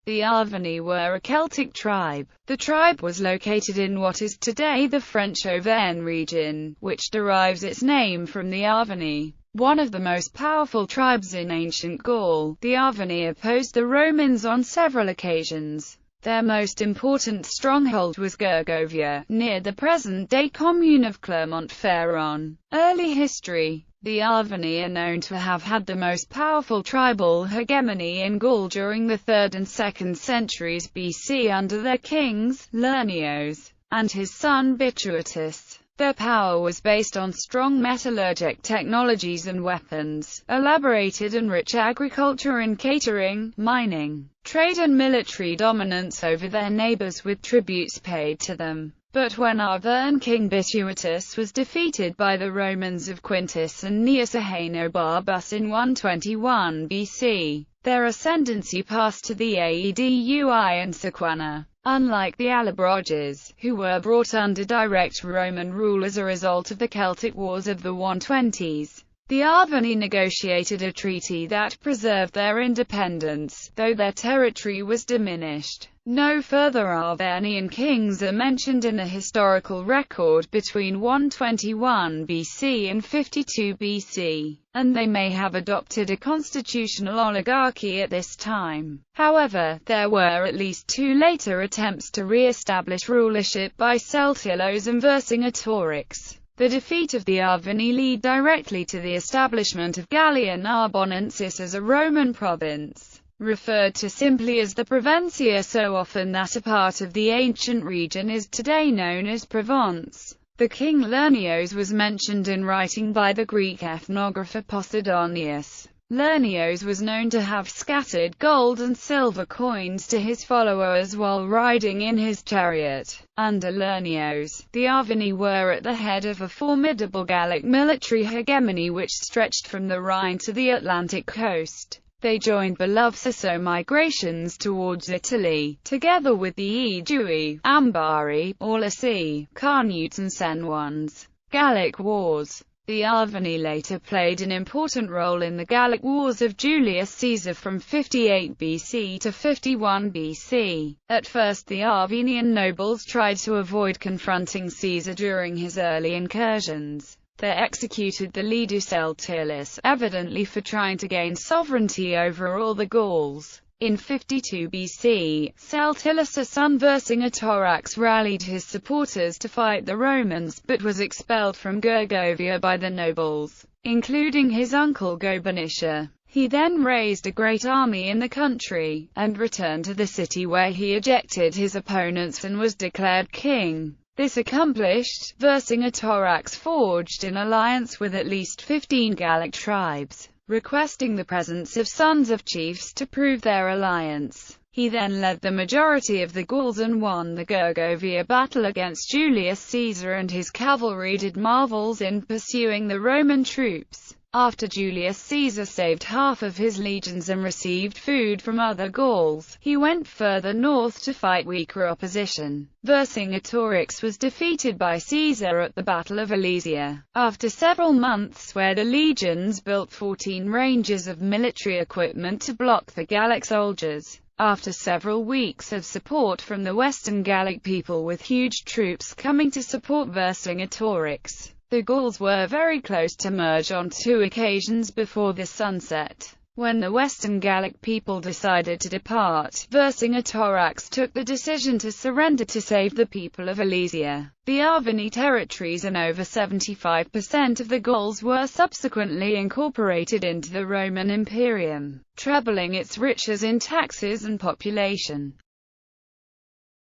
The Arverni were a Celtic tribe. The tribe was located in what is today the French Auvergne region, which derives its name from the Arverni, one of the most powerful tribes in ancient Gaul. The Arverni opposed the Romans on several occasions. Their most important stronghold was Gergovia, near the present-day commune of Clermont-Ferrand. Early history. The Arverni are known to have had the most powerful tribal hegemony in Gaul during the 3rd and 2nd centuries BC under their kings, Lernios, and his son Bituatus. Their power was based on strong metallurgic technologies and weapons, elaborated and rich agriculture and catering, mining, trade and military dominance over their neighbors with tributes paid to them. But when Arverni king Bituatus was defeated by the Romans of Quintus and Nearsaheno-Barbus in 121 BC, their ascendancy passed to the Aedui and Sequana. Unlike the Allobroges, who were brought under direct Roman rule as a result of the Celtic Wars of the 120s, the Arverni negotiated a treaty that preserved their independence, though their territory was diminished. No further Arvernian kings are mentioned in the historical record between 121 BC and 52 BC, and they may have adopted a constitutional oligarchy at this time. However, there were at least 2 later attempts to re-establish rulership by Celtilos and Vercingetorix. The defeat of the Arverni led directly to the establishment of Gallia Narbonensis as a Roman province, referred to simply as the Provincia so often that a part of the ancient region is today known as Provence. The king Lernios was mentioned in writing by the Greek ethnographer Posidonius. Lernios was known to have scattered gold and silver coins to his followers while riding in his chariot. Under Lernios, the Arverni were at the head of a formidable Gallic military hegemony which stretched from the Rhine to the Atlantic coast. They joined beloved Sasso migrations towards Italy, together with the Aedui, Ambari, Aulici, Carnutes and Senones. Gallic Wars. The Arverni later played an important role in the Gallic Wars of Julius Caesar from 58 BC to 51 BC. At first the Arvernian nobles tried to avoid confronting Caesar during his early incursions. They executed the leader Celtilis, evidently for trying to gain sovereignty over all the Gauls. In 52 BC, Celtilis' son Vercingetorix rallied his supporters to fight the Romans, but was expelled from Gergovia by the nobles, including his uncle Gobanitia. He then raised a great army in the country, and returned to the city where he ejected his opponents and was declared king. This accomplished, Vercingetorix forged an alliance with at least 15 Gallic tribes, requesting the presence of sons of chiefs to prove their alliance. He then led the majority of the Gauls and won the Gergovia battle against Julius Caesar, and his cavalry did marvels in pursuing the Roman troops. After Julius Caesar saved half of his legions and received food from other Gauls, he went further north to fight weaker opposition. Vercingetorix was defeated by Caesar at the Battle of Alesia. After several months where the legions built 14 ranges of military equipment to block the Gallic soldiers. After several weeks of support from the Western Gallic people with huge troops coming to support Vercingetorix, the Gauls were very close to merge on 2 occasions before the sunset. When the Western Gallic people decided to depart, Vercingetorix took the decision to surrender to save the people of Alesia. The Arverni territories and over 75% of the Gauls were subsequently incorporated into the Roman Imperium, trebling its riches in taxes and population.